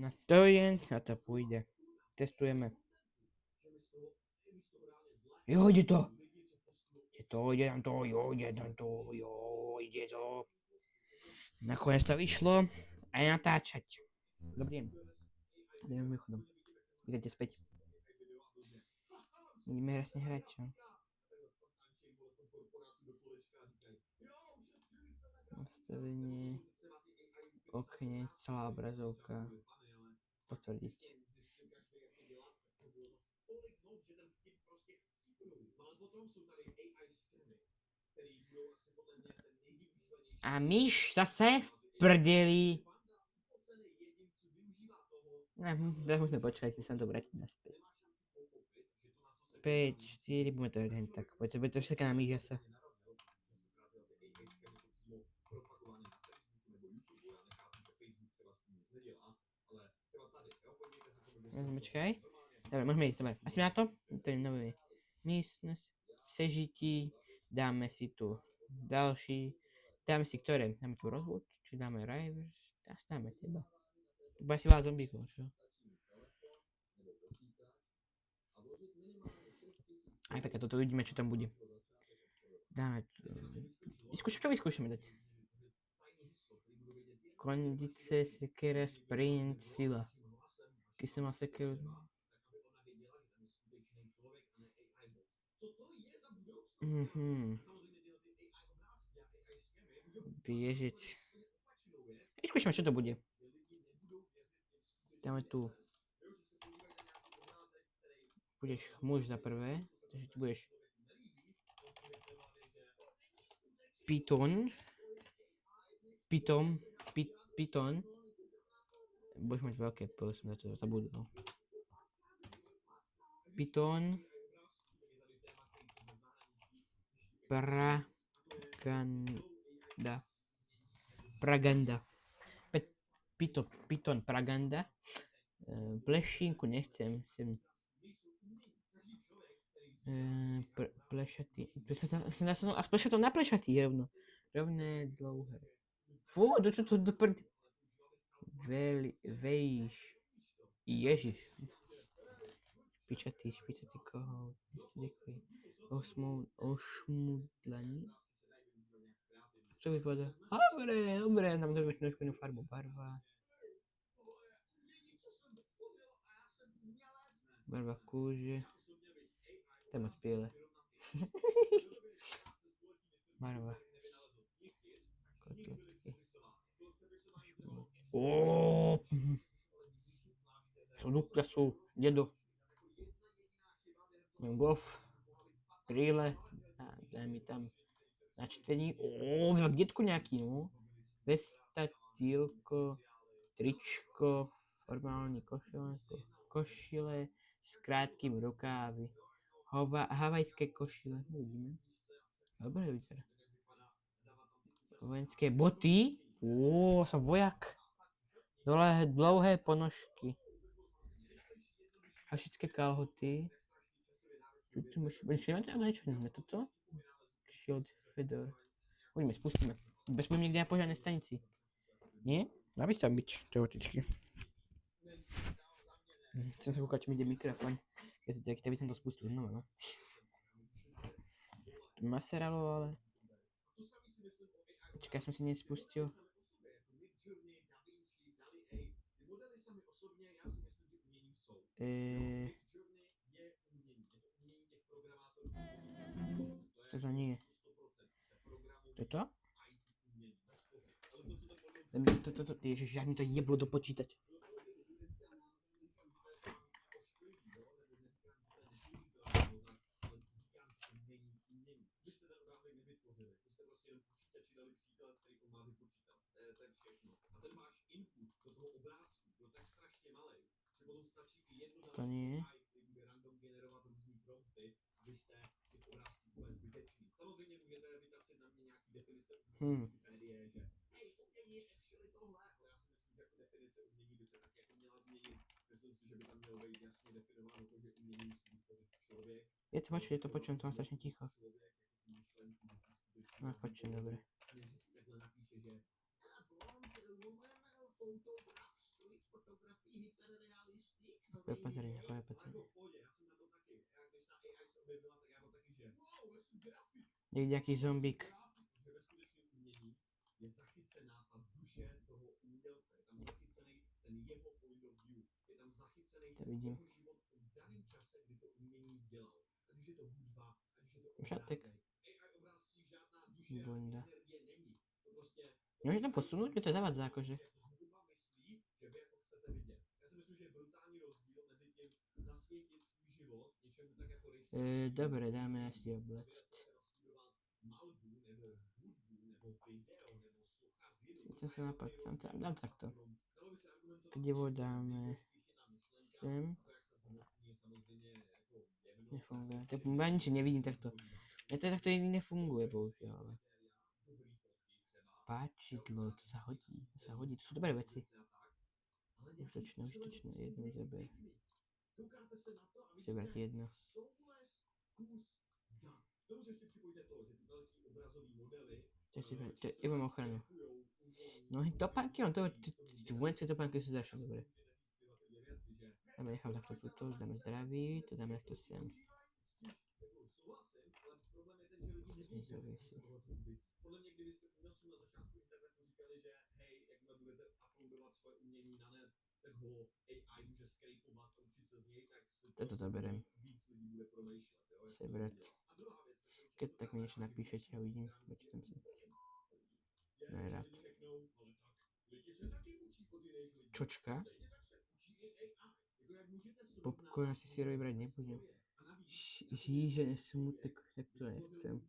Na to jen, na to půjde. Testujeme. Jo, jde to. Jde tam to, jo, jde tam to, jo, jde to. Nakonec to vyšlo a je natáčať. Dobrý den. Jdeme mimochodom. Jdete zpět. Ideme hrasně hrať, čo? Nastavenie. Okne, celá obrazovka. Potvrdiť. A myš zase v prdeli. Ne, musíme počkať, my sa to vrátiť naspäť. 5, 4, budeme to len tak. Bude to všetko na myš zase. Počkaj. Dobre, môžeme ísť, dobre. Asi na to? To je nové. Místnosť. Sežití. Dáme si tu ďalší. Dáme si ktoré? Dáme tu rozvod? Či dáme Rivers? Asi dáme teba. Bude si veľa zombíkov, čo? Aj tak, toto uvidíme, čo tam bude. Dáme tu... Čo vyskúšame dať? Kondice, sekera, sprint, sila. Keď som mal sekeru... Biežeť. Vyskúšame, čo to bude. Dáme tu... Budeš muž za prvé, takže tu budeš... Python. Budeš mať veľké P, som na to zabudol. Python. Praganda. Python Praganda. Plešinku nechcem. Plešatý. A plešato na plešatý rovno. Rovné, dlouhé. Fú, do prd... Vejš. Ježiš. Špičatý kohout. Děkuji. Ošmudlaní. Co vypadá? Dobré, nám to trošku jinou farbu. Barva kůže. To je moc pěle. Barva. Kotletky. Jsou dědo. Golf. Brýle. Daj mi tam na čtení. Tak dětku nějaký, no. Vesta, týlko, tričko, formální košile s krátkým rukávy. Havajské košile. Uvidíme. Dobre vyzerá. Vojenské boty. Som vojak. Dlouhé ponožky. Hašické kalhoty. Počkej, máte niečo na toto? Shield Fedor. Uvidíme, spustíme. Bez budem niekde na požiadnej stanici. Nie? Má by tam byť teoreticky. Chcem sa kúkať, či mi ide mikrofón. Keď by som to spustil znova, no. Maseralo, ale... Počkaj, ja som si nespustil. To nie je. Toto? Ježiš, jak mi to jeblo do počítača. To nie je. Je to počujem, to mám strašne ticho. No, počujem, dobre. Opatrně, opatrně. Někdy nějaký zombík. To vidím. Šatek. Bunda. Můžeš to posunout? Mě to zavadzá, jakože. Dobre, dáme asi oblect. Sice se napad, dám takto. Kladivo dáme sem. Nefunguje. Tak já nič nevidím takto. Ja to takto jiný nefunguje, bohužel, ale. Páčidlo, to sa hodí, to sú dobré veci. Užitočné, jedno mi zaber. Chci brať jedno. Ja mám ochranu. No topánky mám, vojenské topánky sú strašne dobré. Dáme nechám takto tuto, dáme zdraví, to dáme takto sem. Závisí. Toto berem. Sebrat. Keď tak mi niečo napíšete a uvidím, počítam si. Najrád. Čočka. Popcorn asi si brať nebudem. Žíže, smutek, tak to nechcem.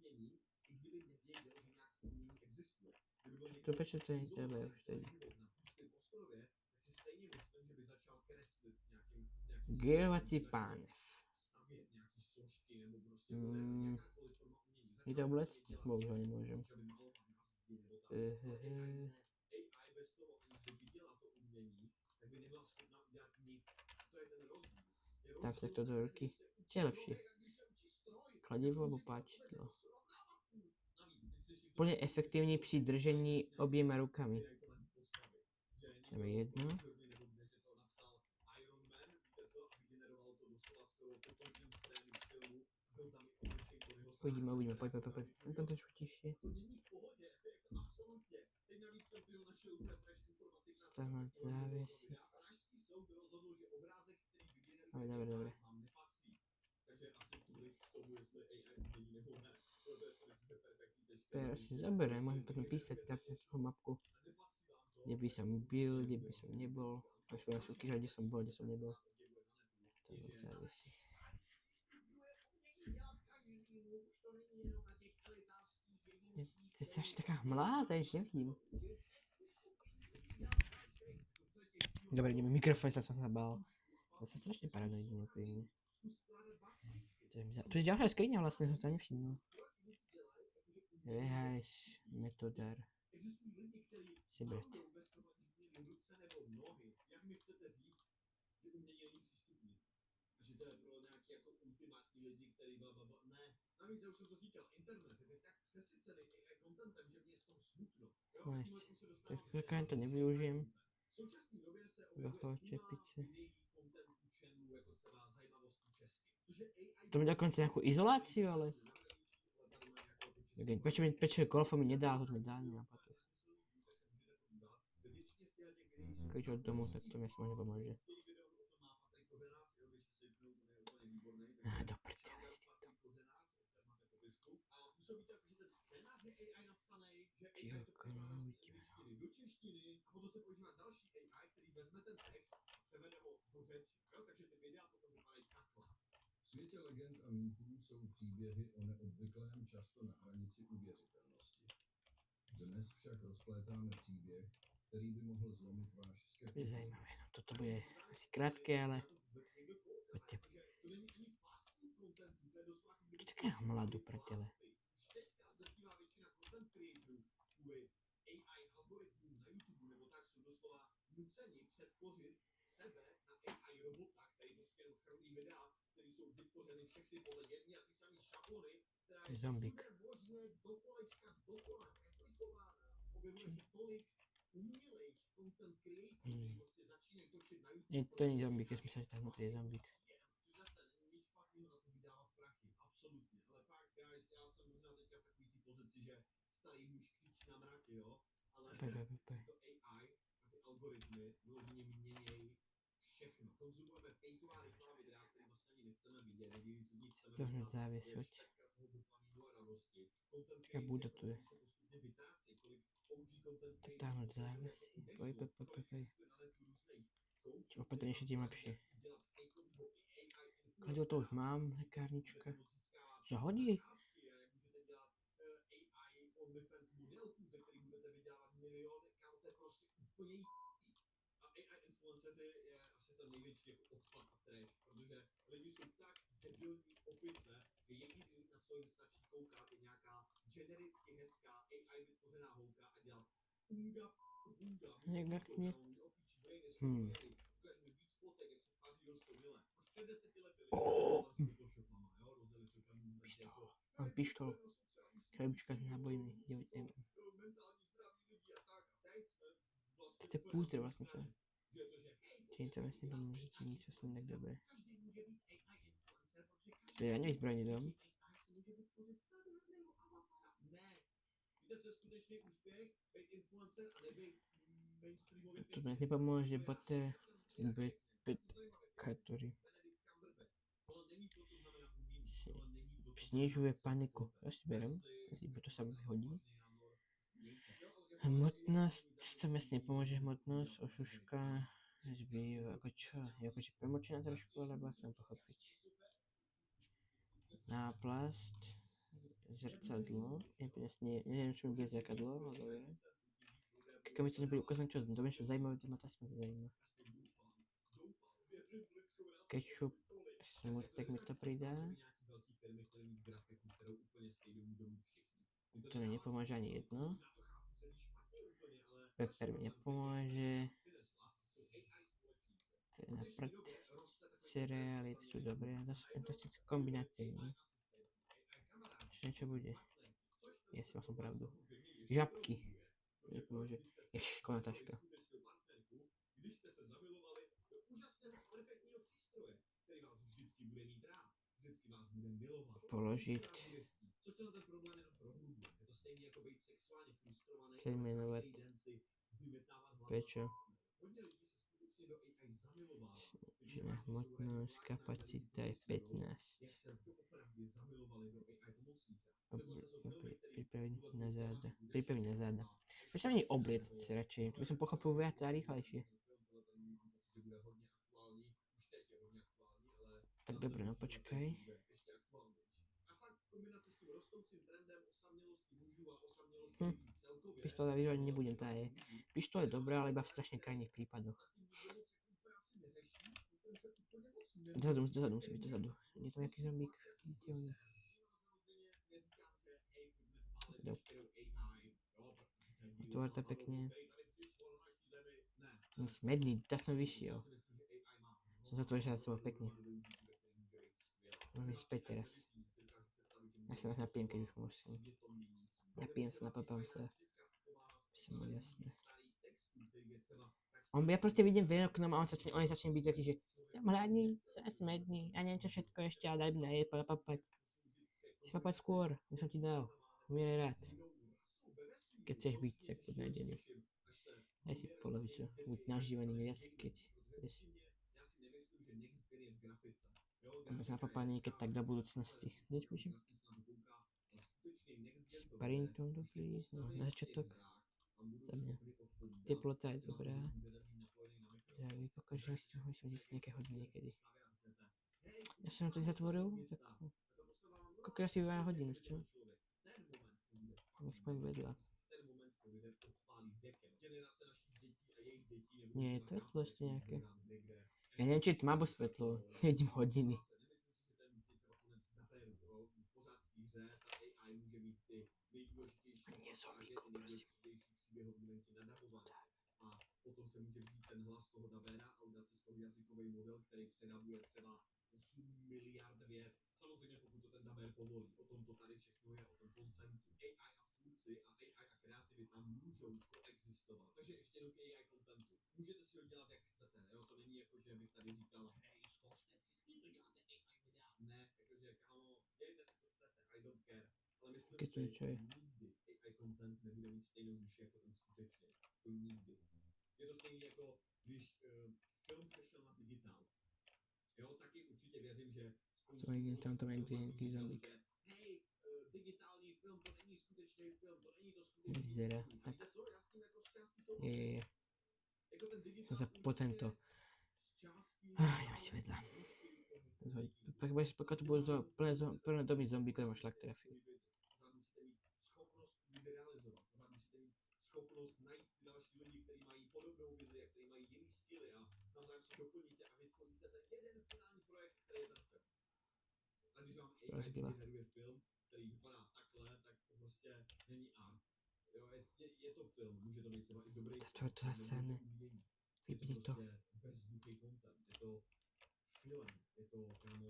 To prečo to je dobré už teď? Grilovací pánev. Je to oblec? Bohužel nemôžem. Dám si to do ruky. Čo je lepšie? Kladivo alebo páčidlo? Plne efektívne pri držení obiema rukami. Dáme jedno. Uvidíme, poď. Na tom trošku tišie. Stáhnuť závisí. Ale dobre. Teraz si zaberiem, môžem potom písať tam na tú mapku. Kde by som byl, kde by som nebol. Až sú kýžať, kde som bol, kde som nebol. To závisí. Ty jsi až taká hmlá, tady už nevidím. Dobre, ideme, mikrofón som sa bál. To sa strašne paranoidne úplne. Tu je ďalšia skriňa vlastne, som sa nevšimnul. Rehajš, metodar. Sebrat. Tak já to nevyužijem. Dochovat čepice. To mi dokonce nějakou izolaci, ale... Prečo golfa mi nedá, to mi dá nenápad. Keď od domu, tak to mi aspoň nepomôže. Do prdele s týmto. Tyjo, no uvidíme. V světě legend a mýtů jsou příběhy o neobvyklém často na hranici uvěřitelnosti. Dnes však rozplétáme příběh, který by mohl zlomit váš skepticismus. Je zajímavé, no toto bude asi krátké, ale... Poďte. Je taká hmla do prdele. To je zombík. To není zombík, já jsem myslel, že tam to je zombík. Což zase není nic špatného na to vydávat prachy, absolutně. Ale fakt, guys, já jsem možná teďka v takové té pozici, že starý muž křičí na mraky, jo? Ale to AI a ty algoritmy vyloženě měnějí všechno. Konzumujeme fejková rychlá videa, které vlastně ani nechceme vidět, jediný, co z nich chceme To hned dostat, je závisí. šťatka toho dopamínu a radosti. Content Já budu creators, to je. oni se postupně vytrácí, kolik OG content To creatorů táhnout poslední době závisí. jako Poj. odešlo, kolik existuje na netu různých koučů, Čím opatrnější, tím lepší. udělat fakeovýho AI Každého to už influencera, mám, kde lékárnička. to moc získávat Za hodí. zakázky a jak můžete dělat AI OnlyFans modelku, ze který budete vydávat miliony, kámo, to je prostě úplně a AI influenceři je asi ten největší jako odpad a trash, protože lidi jsou tak debilní opice, že jediný, na co jim stačí koukat, je nějaká genericky hezká AI vytvořená holka a dělat unga, Jak mě... opičí brain je spokojený, ukaž mi víc fotek, jak se tváří rostomile. Už před 10 lety lidi dělali s Photoshopama, jo, rozjeli se tam jako... Mám pištol. Krabička s nábojmi. Mentální zdraví lidí a tak. A teď jsme vlastně... Jste půjte vlastně co? Že to, že Čili to vlastně pomůže ti nic vlastně tak dobré. každý může být AI influencer, protože To já nejzbrojní dom. AI si může vytvořit nádherného avatara. Ne. Víte, co je skutečný úspěch? Být influencer a nebejt mainstreamově To mě nepomůže, bote být katory. Snižuje paniku. Já si berem, to se mi hodí. Hmotnost, to mi asi nepomůže hmotnost, ošuška, zbývá, jako čo, jakože premočená trošku, alebo jak mám pochopit. Náplast, zrcadlo, nevím, čo mi bude zrcadlo, ale dobré. Keď mi to nebude ukázat čo, to bude zajímavé, to ma to asi zajímá. Ketchup, smutek mi to přidá. To mi nepomůže ani jedno. Pepper mi nepomůže. To je na prd. Cereály, to jsou dobré, to jsou fantastické kombinace, ne? Čo niečo bude. Jestli mám pravdu. Žabky. To nepomůže. Jež, školná taška. Když jste se zamilovali do úžasného perfektního přístroje, který vás vždycky bude mít rád, vždycky vás bude milovat, položit, což tenhle problém jenom prohlubuje. Je to stejně jako být sexuálně frustrovaný, Přejmenovat pečo. hodně lidí se skutečně do AI zamilovává. Snížená hmotnost, kapacita je 15. Jak se doopravdy zamilovali do AI pomocníka. Připravit na záda. Připravit na záda. Proč tam není obliec radšej? To by som pochopil viac a rýchlejšie. Tak dobre, no počkaj. Pištola vyžovať nebudem, tá je. Pištola je dobrá, ale iba v strašne krajných prípadoch. Dozadu musí byť, dozadu. Je to nejaký zombík? Otvor to pekne. Smedný, tak som vyšiel. Som sa tvořil za sebou pekne. Môžem ísť späť teraz. Ja sa napijem, keď už musím. Napijem sa, napapám sa. Všetko bolo jasné. Ja proste vidím ven oknom a on začne byť taký, že som hladný, som smedný a neviem čo všetko ešte, ale daj mi najesť, napapať. Si papať skôr, by som ti dal. Umieraj rád. Keď chceš byť, tak poď nájdený. Daj si polovicu, buď nažívaný viac, keď chceš. Aby napapaný, keď tak do budúcnosti. Nič píšem? Parinton dobrý, no, na začiatok. Za mňa. Teplota je dobrá. Zdravý kokož, musím zísť nejaké hodiny niekedy. Ja som to zatvoril, tak... Koľko asi vyvája hodinu, čo? Musím poviem vedľa. Nie, je svetlo ešte nejaké. Ja neviem, či je tma, alebo svetlo. Nevidím hodiny. Nie zombíku, prosím. Potom se může vzít ten hlas toho dabéra a udělat si z toho jazykový model, který předávuje třeba 8 miliard vět. Samozřejmě pokud to ten dabér povolí. O tom to tady všechno je, o tom koncentu. AI a tvůrci a AI a kreativita můžou koexistovat. Takže ještě jenom k AI contentu. Můžete si ho dělat jak chcete, jo? To není jako, že bych tady říkal, hej, zkuste všichni, co děláte AI videa. Ne, jakože, kámo, dělejte si, co chcete, I don't care. Ale myslím Keď to si, niečo že je. nikdy AI content nebude mít stejnou duši jako ten skutečný. To nikdy. Je to stejný jako, když film přešel na digitál. Jo, taky určitě věřím, že Co je tam to mají filmařů nějaký říkalo, zombík. že hej, digitální film, to není skutečný film, to není to skutečný Nevyzerá. umění. A Tak víte co, já s tím jako z části je, souhlasím. je, je. Jako ten Som digitál sa po tento. z části Ideme si vedľa. Zhodiť. Pokiaľ tu budú plné domy zombíkov, ma šlak trafí. Pořád musíte mít schopnost vizi realizovat. Pořád musíte mít schopnost najít ty další lidi, kteří mají podobnou vizi a kteří mají jiný skilly a navzájem se doplníte a vytvoříte ten jeden finální projekt, který je ten film. A když vám AI Rozbila. generuje film, který vypadá takhle, tak to prostě není art. Jo, je to film, může to být třeba i dobrý To zase ne. je to Vypni to. prostě bezduchý content, je to film, je to, kámo,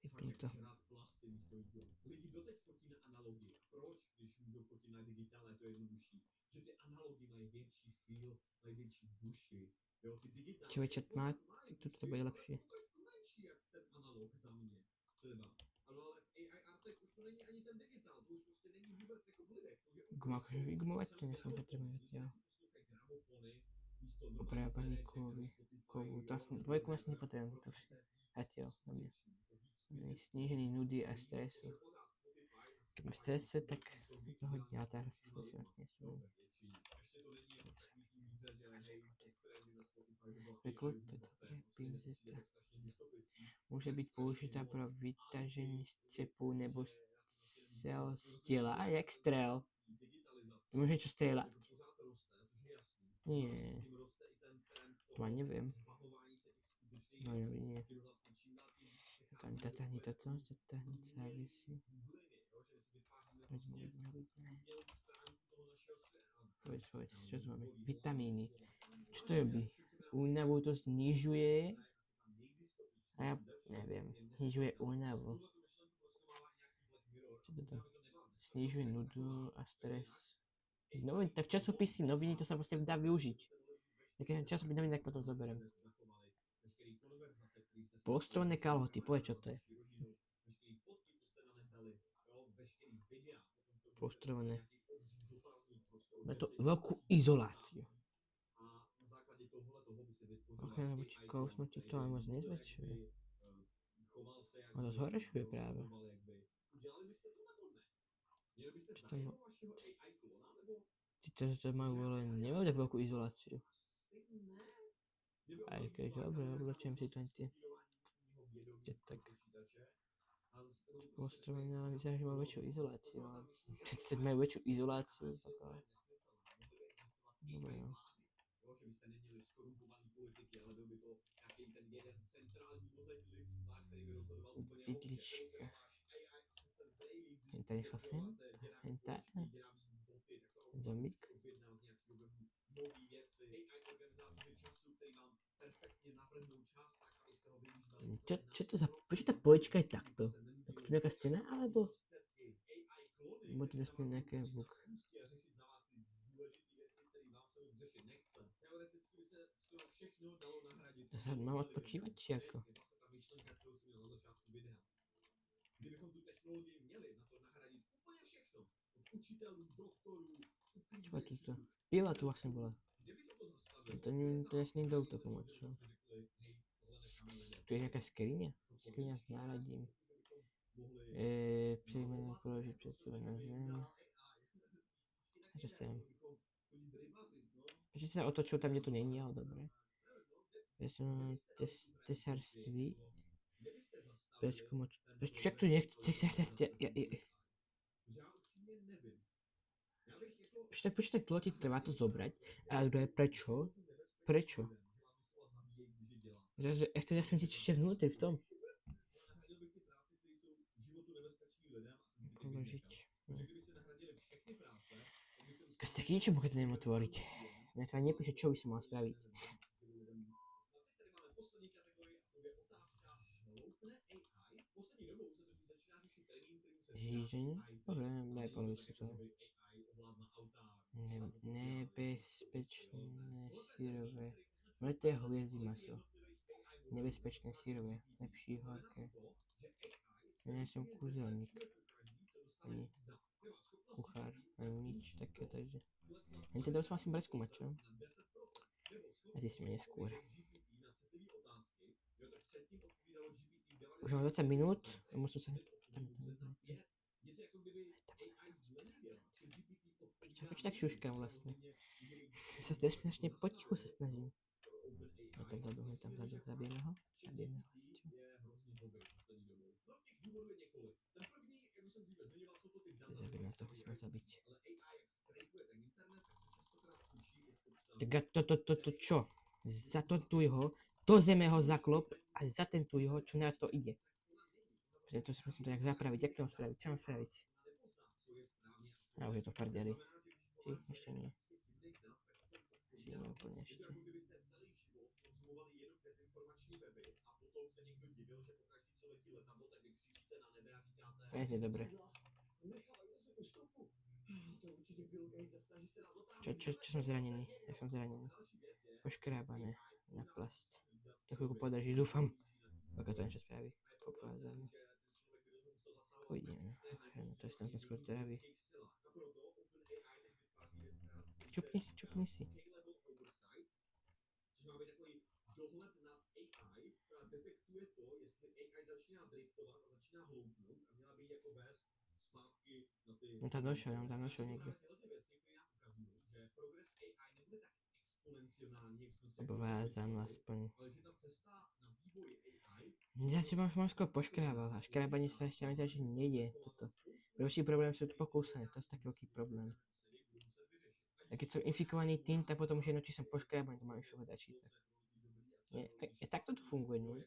fakt Vypni jak to. žrát plasty místo jídla. Lidi doteď fotí na analogii. Proč, když můžou fotit na digitál, je to jednodušší? Že ty analogy mají větší feel, mají větší duši. Jo, ty digitální... Čiže má, tuto to bude lepšie. trošku menší, jak ten analog za mě, třeba. Ale v AI artech už to není ani ten digitál, to už prostě není vůbec jako v lidech. To už je úplně Guma akože vygumovať, jsou to nesmú gramofony. potrebovať, Lidi jo. taky poslouchají gramofony, místo Obrábanie normálních kovy, CDček na kovu. Spotify, To jo, asi nebo dvojku na asi nepotrebujem. To protože už to je víc zatiaľ na mňa. skutečný, to je víc Snížený nudy a stresu. Keď mám strese, tak to hodně, ale tak asi stresy moc nejsem. Môže byť použitá pro vytažení střepů nebo střel z těla. A jak střel? To môže niečo strieľať? Nie. To ani neviem. No nie. Zatáhni toto, zatáhni závisí. Povedz, čo tu máme? Vitamíny. Čo to robí? Únavu to znižuje. A ja neviem. Znižuje únavu. Čo to? Snižuje nudu a stres. No, tak časopisy, noviny, to sa vlastne dá využiť. Keď časopis noviny, tak potom zoberiem. Polstrované kalhoty, povedz, čo to je. Polstrované. Má to veľkú izoláciu. Ochrana voči kousnutí to aj moc nezväčšuje. A to zhoršuje práve. Čo tam má? Ty to majú ale nemajú tak veľkú izoláciu. Aj keď dobre, oblečujem si to tie. Tak. Polstrované, ale myslím, že majú väčšiu izoláciu. Keď majú väčšiu izoláciu, tak ale... Dobre, no. Že byste neměli skorumpovaný politiky, ale byl by to nějaký ten jeden centrální mozek lidstva, který by rozhodoval úplně o všem. Vidlička. Henta nešla sem? Henta? Zombík? Čo to za... Prečo tá polička je takto? Tak tu nejaká stena, alebo... Bo tu nesmie nejaké buk. To sa mám odpočívať, či ako? Kdybychom tu technologii měli na to nahradit úplně všechno, od učitelů, doktorů, uklízečů, pila tu vlastne bola. To nesmím do útoku moc, čo? Tu je nejaká skriňa? Skriňa s náradím. Přejmené položiť před seba na zem. A čo sem? Prečo sa otočil tam, kde to není, ale dobre. Personálne tesárství. Preskúmať. Však tu nechce... Prečo tak dlho ti trvá to zobrať? A prečo? Prečo? Ja chcem si ešte vnútri v tom. Položiť. Keď ste taky niečo môžete neviem otvoriť. Mňa to ani nepíše, čo by som mal spraviť. Řízení? Dobre, daj polovičku toho. Nebezpečné syrové Mleté hovězí maso. Nebezpečné syrové. Lepší horké. Ja nie som kúzelník. Ani kuchár. Ani nič také, takže... Jen teda musím asi preskúmať, čo? A zistíme neskôr. Už mám 20 minút a musím sa... Proč tak šuškám vlastne? Sa strašne potichu sa snažím. Je tam vzadu, zabijeme ho? Zabijeme ho asi, čo? Zabijeme to, musíme zabiť. Tak to čo? Zatontuj ho, do zeme ho zaklop a zatentuj ho, čo najviac to ide. To si musím to nejak zapraviť, jak to mám spraviť, čo mám spraviť? A už je to v prdeli. Či? Ešte nie. Si nie úplne ešte. To je nedobre. Čo som zranený? Ja som zranený. Poškrábané na plast. To chvíľku podrží, dúfam. Pokiaľ to niečo spraví. Popázané. Uvidíme. Ochranu, to je tam skôr trávi. Čupni si. Dohled nad AI, která detektuje to, jestli AI začíná driftovat a začíná hloupnout a měla by jako vést zpátky na ty... On tam došel někdo. Že progres AI nebude tak exponenciální, jak jsme si... Obvázan aspoň. Ale že ta cesta na vývoj AI... Ja si mám skôr poškrával a škrábanie sa ešte mi že nejde toto. Prvší problém sú tu pokúsené, to je taký veľký problém. A keď som infikovaný tým, tak potom už jedno, či som poškrábaný, to mám infikovať a čítať. Nie, takto to funguje, no.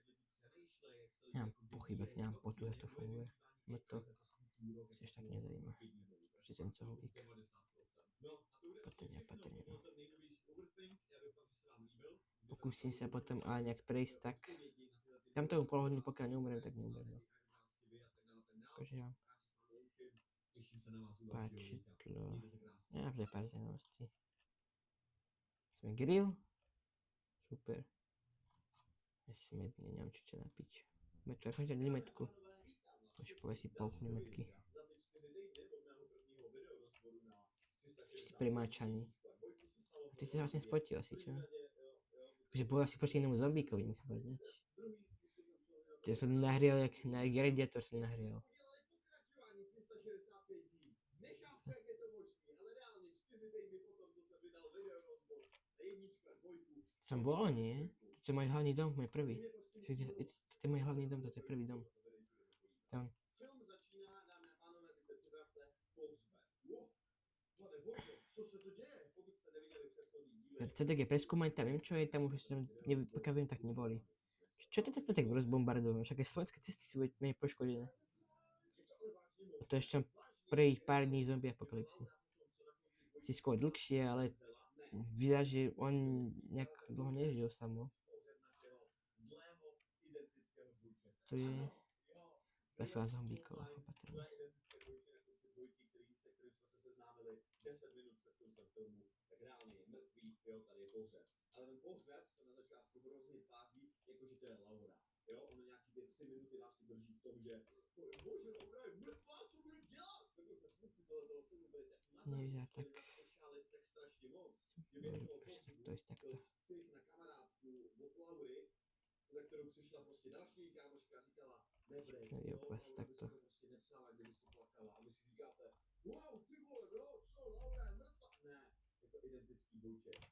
Nemám pochybek, nemám potu, jak to funguje. No to si až tak nezajíma. Ešte ten coholík. Patrne, no. Pokúsim sa potom ale nejak prejsť tak. Tam tomu pol hodinu, pokiaľ neumrem, tak neumrem, no. Akože ja. Páčidlo. Ja, že pár znalostí. Sme grill. Super. Smedne, neviem čo napiť. Metku, ako ťa limetku. Môžeš povesiť polku limetky. Si primáčaný. Ty si sa vlastne spotil asi, čo? Akože bol asi proti inému zombíkovi, musím povedať. Ja som nahrial, jak na radiátor som nahrial. Som bol, nie? To je môj hlavný dom, môj prvý. To je môj hlavný dom, toto je prvý dom. Tam. CDG preskúmať, tam viem čo je, tam už som, pokiaľ viem, tak neboli. Čo to cesta tak rozbombardujú? Však aj slovenské cesty sú menej poškodené. A to ešte prvých pár dní zombie apokalypsy. Si skôr dlhšie, ale vyzerá, že on nejak dlho nežil samo. To je lesová zombíkov, opatrne. 10 minut před koncem filmu, tak reálně je mrtvý, jo, tady je pohřeb. Ale ten pohřeb se na začátku hrozně tváří, jakože to je Laura. Jo, ono nějaký ty 3 minuty vás drží v tom, že bože, Laura je mrtvá, co bude dělat? Dokonce tvůrci tohoto filmu byli tak umazaní, chtěli nás pošálit tak strašně moc, že během toho pohřebu byl střih na kamarádku od Laury, za kterou přišla prostě další kámoška a říkala, nebrej, jo, prostě nepřála, kdyby si plakala. A vy si říkáte, wow, ty vole, bro, co, Laura je mrtvá? Ne, je to identický bouček.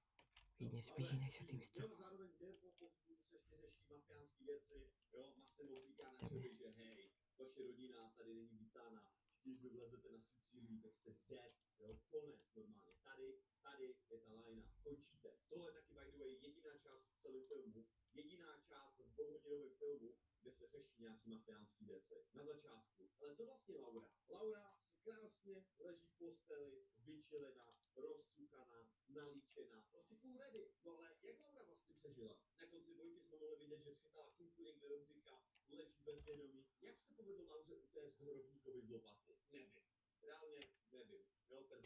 Vyhýnej sa tým strom. Jo, zároveň den po pohřbu se ještě řeší mafiánský věci, jo, Massimo říká na sebe, že hej, vaše rodina tady není vítána, když vy vlezete na Sicílii, tak jste dead, jo, konec normálně, tady je ta lajna, končíte. Tohle je taky by the way jediná část celého filmu, jediná část v dvouhodinovém filmu, kde se řeší nějaký mafiánský věci, na začátku. Ale co vlastně Laura? Laura si krásně leží v posteli, vyčilená, rozcukaná, nalíčená, prostě full ready. No ale jak Laura vlastně přežila? Na konci dvojky jsme mohli vidět, že schytala kulku někde do břicha, leží bez vědomí. Jak se povedlo Lauře utéct hrobníkovi z lopaty? Nevím. Reálně nevím. Jo, ten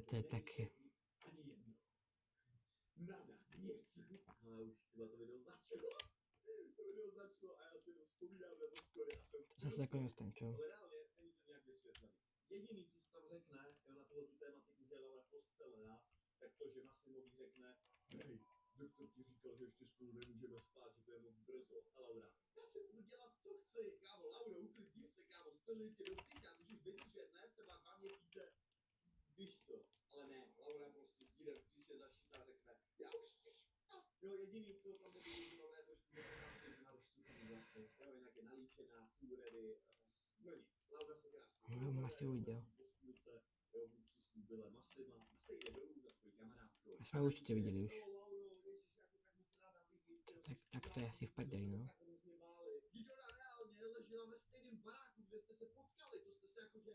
film nevysvětlí ani jedno. Nada, nic. No kámo, já už tyhle to video začalo. To video začalo a já si to vzpomínám na to story a jsem To zase jako nestaň, čo? ale reálně není to nějak vysvětlený. Jediný, co se tam řekne, jo, na tuhle tu tématiku, že je Laura postřelená, tak to, že Massimovi řekne, hej, doktor ti říkal, že ještě spolu nemůžeme spát, že to je moc brzo. A Laura, já si budu dělat, co chci, kámo, Laura, uklidni se, kámo, střelili tě do bříka, můžeš vydržet, ne, třeba 2 měsíce, víš co, ale ne, Laura prostě s dírem příště zašítá a řekne, já už chci spát. Jo, jediný, co tam bude Laura, je to, že ty nepoznám, že má rozstupný vlasy, jo, jinak je nalíčená, full ready, no nic, Laura se krásně No, asi uviděl. postůlce, jo, mu přislíbila Massima a se jde dolů za svojí kamarádkou. A jsme určitě viděli už. Jo, Lauro, ježiš, jako tak moc ráda vidím, ty Tak to je asi v prdeli, no. tak hrozně báli. Vždyť ona reálně ležela ve stejném baráku, kde jste se potkali, to jste se jakože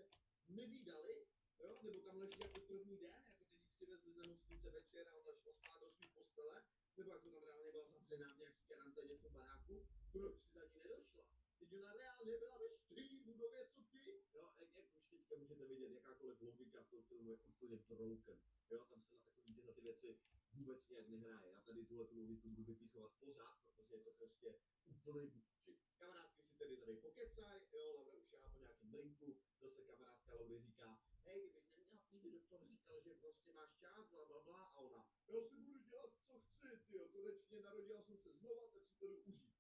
nevídali, jo, nebo tam leží jako první den, jako teď ji přivezli z nemocnice večer a ona šla spát do svý postele, nebo jako tam reálně byla zavřená v nějaký karanténě v tom baráku, proč si za ní nedošla? Teď ona reálně byla ve stejné budově, co ty, jo, jak už teďka můžete vidět, jakákoliv logika v tom filmu je úplně broken, jo, tam se na takový tyhle ty věci vůbec nějak nehraje. Já tady tuhle tu logiku budu vypichovat pořád, protože je to prostě úplný bullshit. Kamarádky si tedy tady pokecaj, jo, Laura už jahá po nějakém drinku, zase kamarádka Laury říká, hej, kdybys neměla přijít, doktor říkal, že prostě máš čas, bla, bla, bla, a ona, já si budu dělat, co chci, tyjo, konečně narodila jsem se znova, tak si to jdu užít.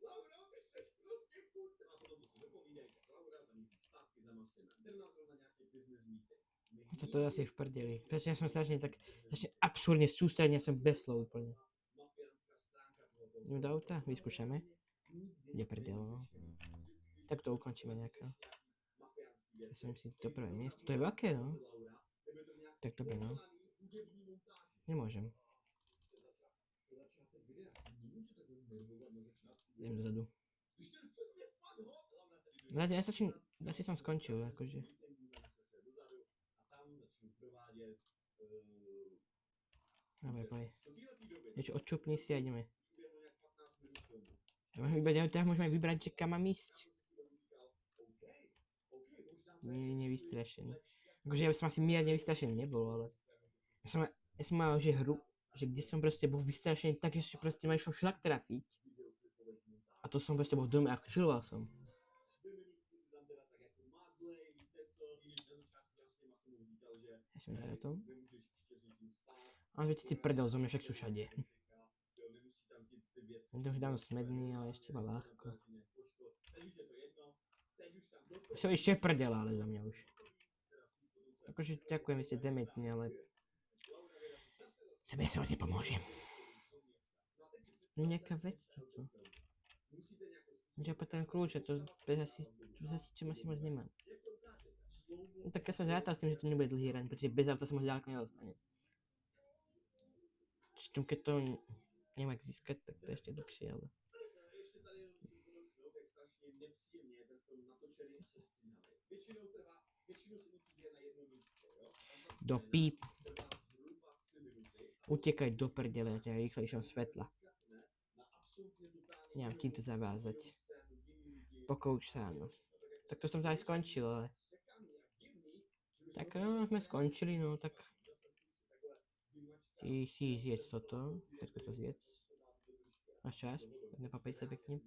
Laura, ty seš prostě kurta. A potom to si dopovídejte, Laura zamíří zpátky za Massimem, ten má zrovna nějaký business meeting. To je asi v prdeli. Protože já jsem strašně absurdně soustředěn, jsem bez slov úplně. Jdeme do auta, vyzkoušeme. Je prdel, no. Tak to ukončíme nějaká. Já jsem si to prvé místo. To je velké, no. Tak dobré, no. Nemůžem. Jdem dozadu. No, já stačím, asi jsem skončil, jakože. Dobre, poj. Niečo odčupni si a ideme. Teraz môžeme vybrať, že kam mám ísť. Nevystrašený. Akože ja by som asi mierne vystrašený nebol, ale... Ja som mal, že hru, že kde som proste bol vystrašený tak, že proste ma išlo šlak trafiť. A to som proste bol v dome a chilloval som. Ja som dali o tom. A že ty prdel zo mňa však sú všade. To už dávno smedný, ale ešte iba ľahko. Som ešte prdela, ale za mňa už. Akože ďakujem, vy ste dementní, ale... Sebe sa vás nepomôžem. No nejaká vec, čo? Ja potrebujem kľúče, to zasičem asi moc nemám. No tak ja som zrátal s tým, že to nebude dlhý raň, pretože bez auta sa moc ďaleko nedostane. Keď to nemá získať, tak to je ešte dlhšie, ale... Do píp. Utekaj do prdele, ťa rýchlejšom svetla. Nemám kým to zavázať. Pokouč sa, no. Tak to som to aj skončil, ale... Tak no, sme skončili, no tak... Ty si zjedz toto, všetko to zjedz. Máš čas, nepapaj sa pekne.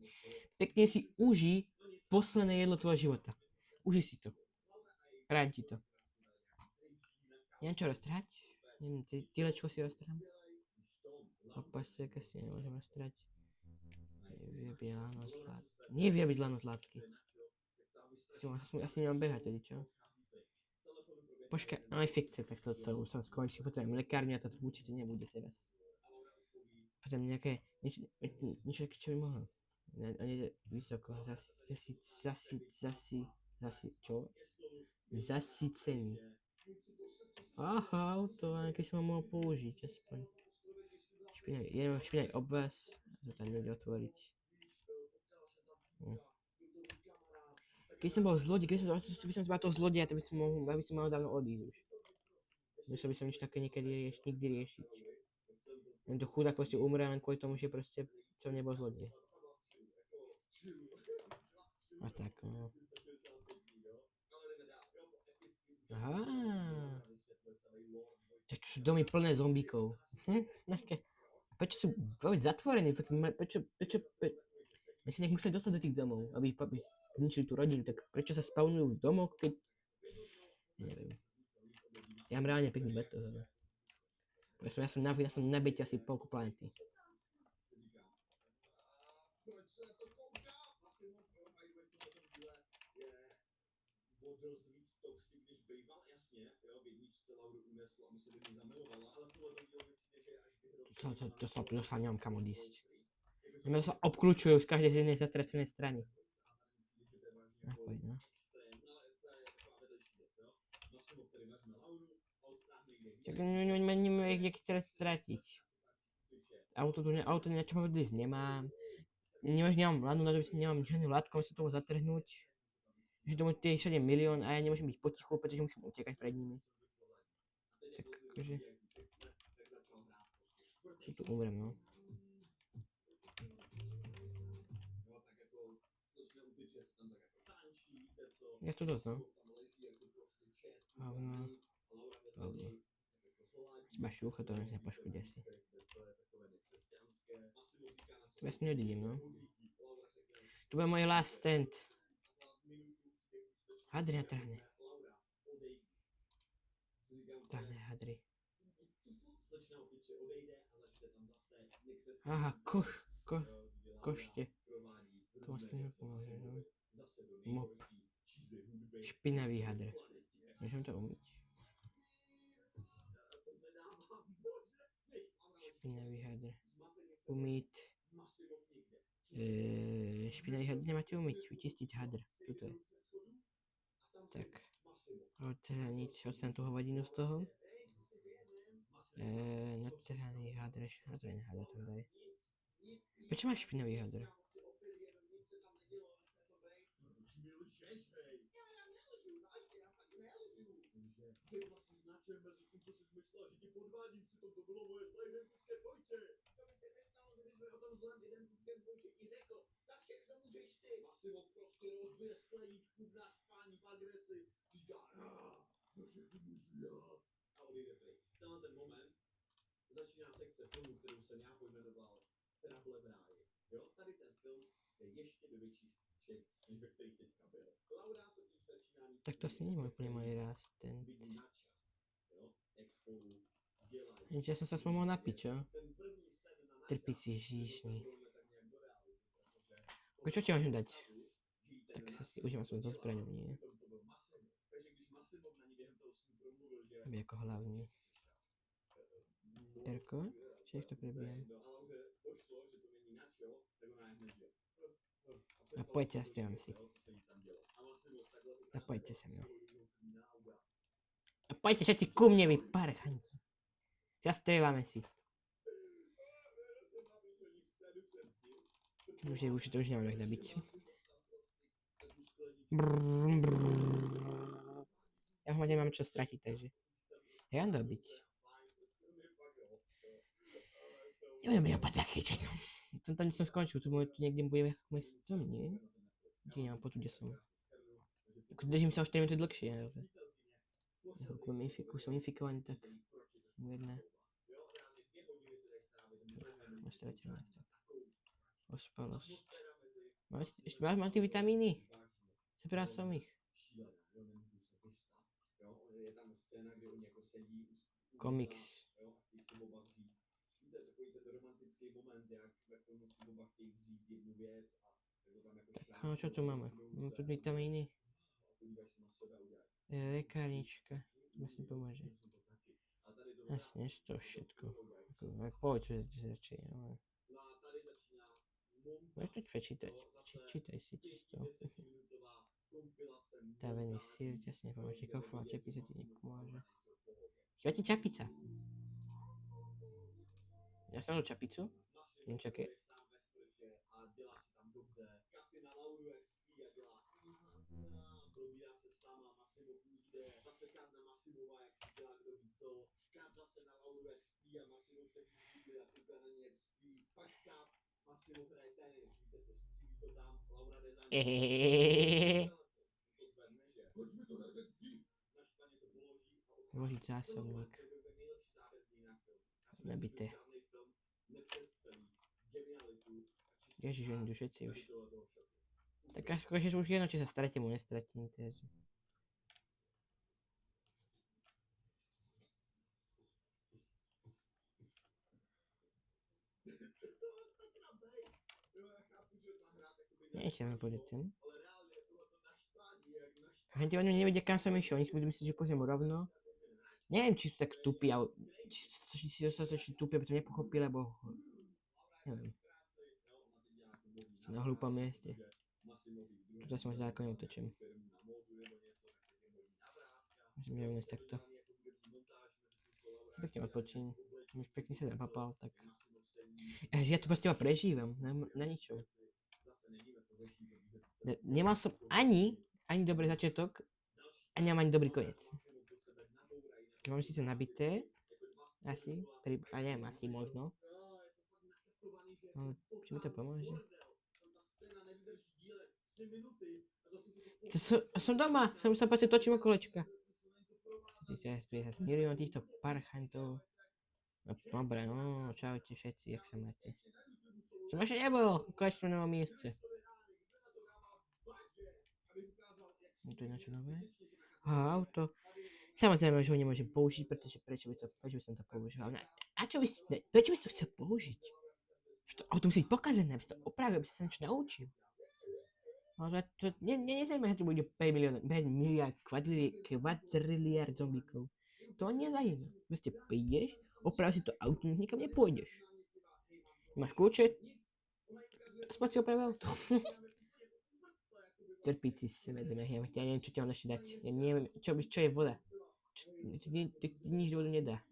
Pekne si uži posledné jedlo tvojho života. Uži si to. Prajem ti to. Neviem čo roztrhať. Neviem, tylečko si roztrhám. Opasek asi nemôžem roztrhať. Nevie byť lano zlatky. Asi nemám behať tedy, čo? Počkaj, aj fikce, tak to už som skončil. Potrebujem lekárňu a to určite nebude teraz. Potrebujem nejaké, niečo také, čo by mohlo. On je vysoko, zasícený. Aha, auto, nejaký som ho mohol použiť, aspoň. Špinaj obvaz, to tam nejde otvoriť. Keď som bol zlodej, keď som zbal toho zlodeja, tak by som mal dávno odísť už. Musel by som nič také nikdy riešiť. Tento chudák proste umre len kvôli tomu, že proste som nebol zlodej. A tak, no. Aha. Tak to sú domy plné zombíkov. Prečo sú vôbec zatvorení? My si nech museli dostať do tých domov, aby zničili tú rodinu, tak prečo sa spawnujú v domoch, keď... Neviem. Ja mám reálne pekný batoh, ale... Ja som nabitý asi polku planety. Proč se na to koukám? Massimo Pro by the way v tomto díle je o dost víc toxic, než býval, jasně, jo, v jedničce Lauru unesl a myslím, že by zamilovala, ale v tomhle díle mi přijde, že až vyhrou... To sa nemám kam odísť. Mňa sa obklúčujú z každej z jednej zatracenej strany. Napoj, no. Tak neviem, jak stratiť. Auto na čo odísť nemám. Nemám vládnu, na to nemám žiadnu látku, musím toho zatrhnúť. Že domov tie 7 milión a ja nemôžem byť potichu, pretože musím utekať pred nimi. Tak akože... Tu umrem, no. Je to dosť, no. Hovno. Iba šúcha, to sa poškodia si. Tu ja si neodídem, no. Tu bude môj last stand. Hadry natrhne. Hadry. Aha, košte. To vlastne nepomôže, no. Mop. Špinavý hadr. Môžem to umyť? Špinavý hadr. Umyť. Špinavý hadr nemáte umyť. Vyčistiť hadr. Tuto je. Tak. Odstrániť tú hovadinu z toho. Natrhaný hadr. Natrhaný hadr tam daj. Prečo máš špinavý hadr? Ty vlastně značil mezi tím, co jsi myslel, že ti podvádím, přitom to bylo moje zlé identické dvojče. To by se nestalo, kdybys mi o tom zlém identickém dvojče i řekl. Za všechno můžeš ty. Massimo prostě rozbije skleničku v naštvání, v agresi. Říká, za všechno můžu já. A odejde pryč. Tenhle ten moment začíná sekce filmu, kterou jsem já pojmenoval Trouble v ráji. Jo, tady ten film je ještě do větší šek, než ve kterých teďka byl. Laura totiž začíná mít... Tak to asi nie je úplne môj rast, ten... Ja som sa mohol napiť, čo? Trpicí žíšni. Čo ti môžem dať? Tak sa si užívam som zo zbraňou, nie? Aby ako hlavný. Erko? Čiže to prebijam. A poďte, zastrieľame si. A poďte sa mnou. A poďte všetci ku mne, vy parchanti. Zastrieľame si. Už to už nemám jak nabiť. Ja ho nemám čo stratiť, takže... Ja mám dobiť. Neviem, ja pať zachyčať, no. Tam, kde som skončil, tu niekde bude môj strom, nie? Kde nemám potu, kde som. Držím sa o 4 minúty dlhšie, ale... Som infikovaný, tak... Uvedné. Ostrateľ, tak. Ospalosť. Mám tie vitamíny? Sebral som ich. Komiks. Tak, čo tu máme? Mám tu vitamíny. Lekárnička. Myslím pomôže. Jasne, to všetko. Povedz, že radšej, ale... Môžeš to prečítať. Čítaj si čisto. Tavený sír, ťasne pomôže. Kofa, čepica ti nepomôže. Chýba ti čapica. Ja som mal čapicu. Neviem, čo aké. Probírá se sama, Massimo půjde, zase kád na Massimova, jak si dělá kdo ví co, kád zase na Lauru, jak spí a Massimo se půjde a kouká na ně, jak spí, pak kád, Massimo hraje tenis, víte co, střílí to tam, Laura jde za ním, to zvedne, že, proč mi to neřekl dřív, naštvaně to položí a odchází. Vložiť zásobník. Nabité. Ježiš, oni idú všetci už. Tak akože už jedno, či sa stratím, nestratím, takže. Nečem, pôjde sem. Henti oni nevedia, kam som išiel, oni si budú myslieť, že pôjdem rovno. Neviem, či sú tak tupí, ale či si dostatočne tupí, aby to nepochopili, lebo... Neviem. Som na hlúpom mieste. Tuto som v zákone utečem. Musím neviem takto. Si pekne odpočín. Už pekne sa napapal, tak... Ja tu proste prežívam, na ničom. Nemal som ani dobrý začiatok, a nemám ani dobrý koniec. Keď mám síce nabité, asi, a neviem, asi možno. Ale či mi to pomôže? Som doma, sa proste točím okolečka. Tu je zase milión týchto parchantov. No, dobre, no, čaute všetci, jak sa máte. Som ešte nebol, konečne na novom mieste. Tu je niečo nové? Auto. Samozrejme, že ho nemôžem použiť, pretože prečo by som to použil? A prečo by si to chcel použiť? To auto musí byť pokazené, aby si to opravil, aby si sa niečo naučil. Ale to nezajíma, že tu bude 5 miliard, kvadriliard zombíkov. To nezajíma. Proste prídeš, opravíš si to auto, nikam nepôjdeš. Máš kľúče? Aspoň si opravil auto. Trpíci sebedomie, ja neviem, čo ti mám ešte dať. Ja neviem, čo je voda. Nič vodu nedá.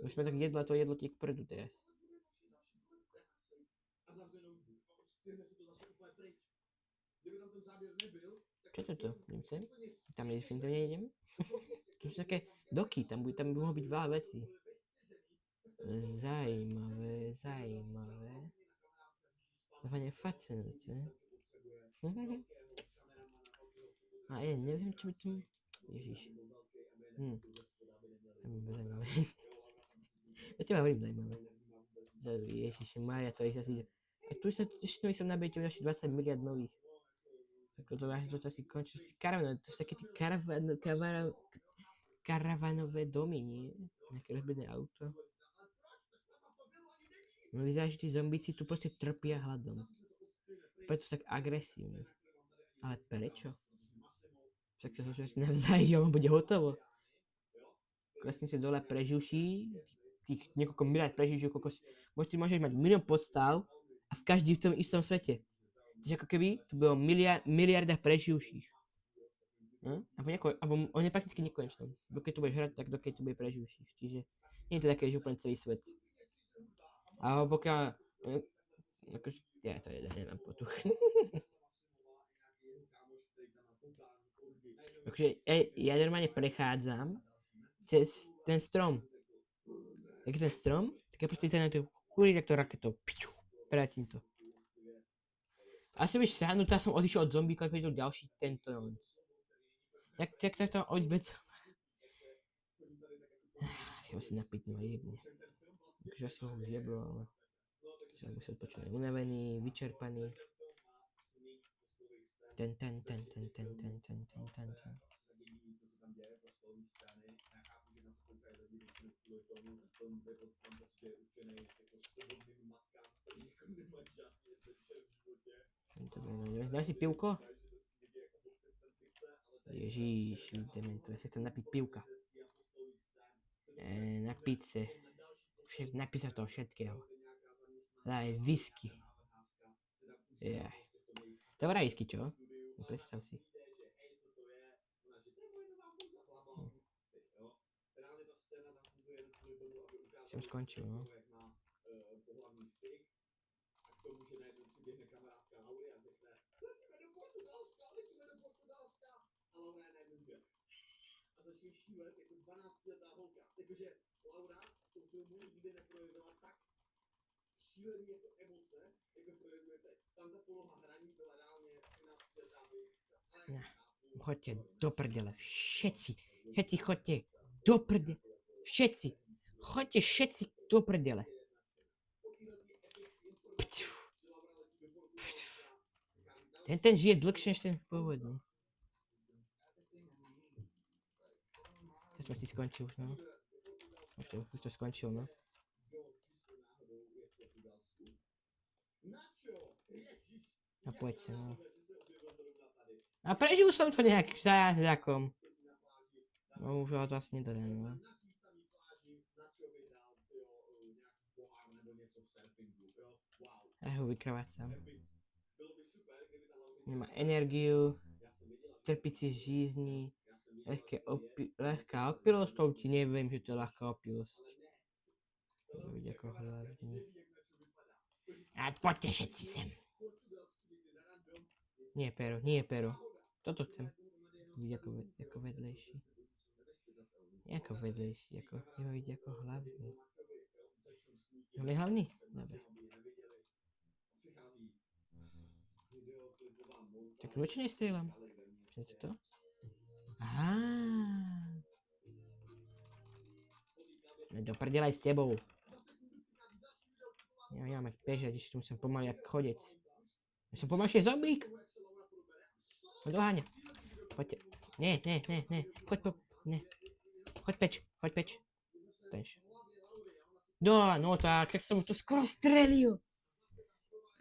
Musíme tak jedlo, a to jedlo ti k prdu teraz. Čo je toto? Idem sem? Tam definitívne nejdem. Tu sú také doky, tam by mohlo byť veľa vecí. Zajímavé. Dávanie fascinujúce. A ja neviem, čo by tu... Ježiš. Zajímavé. Ja teba hovorím zajímavé. Ježiši Mária, to je asi... A tu sa ešte som nabíjete už 20 miliard nových. Tak to asi končí. To sú také tie karavanové domy, nie? Nejaké rozbedné auto. No vyzerá, že tí zombíci tu proste trpia hladom. Preto sú tak agresívni. Ale prečo? Však sa všetci navzájom bude hotovo. Vlastne si dole preživší, tých niekoľko miliard preživší, môžeš mať milión podstav a v každý v tom istom svete. Takže ako keby to bolo miliarda preživších. Alebo on je prakticky nekonečný. Dokiaľ tu budeš hrať, tak dokiaľ tu bude preživších. Čiže nie je to také, že úplne celý svet. Alebo pokiaľ... Ja to nemám potuch. Takže ja normálne prechádzam cez ten strom. Jak je ten strom, tak ja proste na to kúriť takto raketou. Piču, vrátim to. Asi byš sránu, tá som odišiel od zombíka, keď videl ďalší tento noc. Jak tam odbeď. Ja musím napiť, no jebne. Takže asi ho už jeblo, ale... Som musel počuť unavený, vyčerpaný. Ten. Dáš si pivko? Ježíš, dementu, ja si chcem napiť pivka. Napiť sa. Napiť sa toho všetkého. Daj, whisky. Jaj. Dobrá whisky, čo? No, predstav si. Som skončil, no. Šílený jako emoce, jako projevujete. Tam ta poloha hraní byla reálně Choďte do prdele, všetci choďte do prdele, choďte všetci do prdele. Ten žije dlhšie než ten pôvodný. To som si skončil už, no. Už to skončil, no. A poď sa, no. A prežil som to nejak zázrakom. No už ho to asi nedá, no. Ja ho vykrvácam. Nemá energiu, trpicí žízni, ľahká opilosť, to ti neviem, že to je ľahká opilosť. Uvidí ako hlavný. A poďte všetci sem. Nie pero, nie pero. Toto chcem. Uvidí ako vedlejší. Nie ako vedlejší, nemá vidieť ako hlavný. Máme hlavný? Dobre. Tak prečo nestrieľam? Chcete to? Aha. No do prdela aj s tebou. Ja mám bežať, ešte tu musím pomaly jak chodec. Ja som pomalšie zombík. No doháňa. Poďte. Nie. Choď peč. Tež. No tak som to skoro strelil.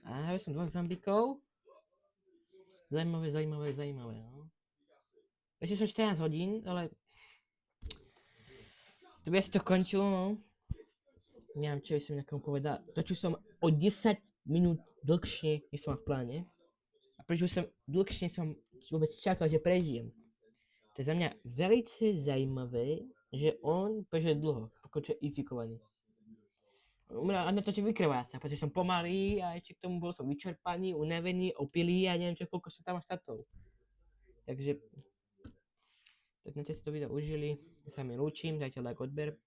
A ja som dvoch zombíkov. Zajímavé, no. Ešte som 14 hodín, ale... To by asi to končilo, no. Neviem, čo by som nejakom povedal. Točil som o 10 minút dlhšie, než som mal v pláne. A prežil som dlhšie, som vôbec čakal, že prežijem. To je za mňa velice zajímavé, že on prežil dlho, pokiaľ je infikovaný. On umrel a na to, že vykrváca, pretože som pomalý a ešte k tomu bol som vyčerpaný, unavený, opilý a neviem čo, koľko sa tam statov. Takže... Tak na ste si to video užili, ja sa mi lúčim, dajte like, odber.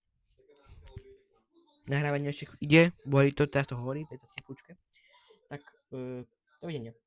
Nahrávanie ešte ide, boli to, teraz to hovorí, v tejto tichučke. Tak, dovidenia.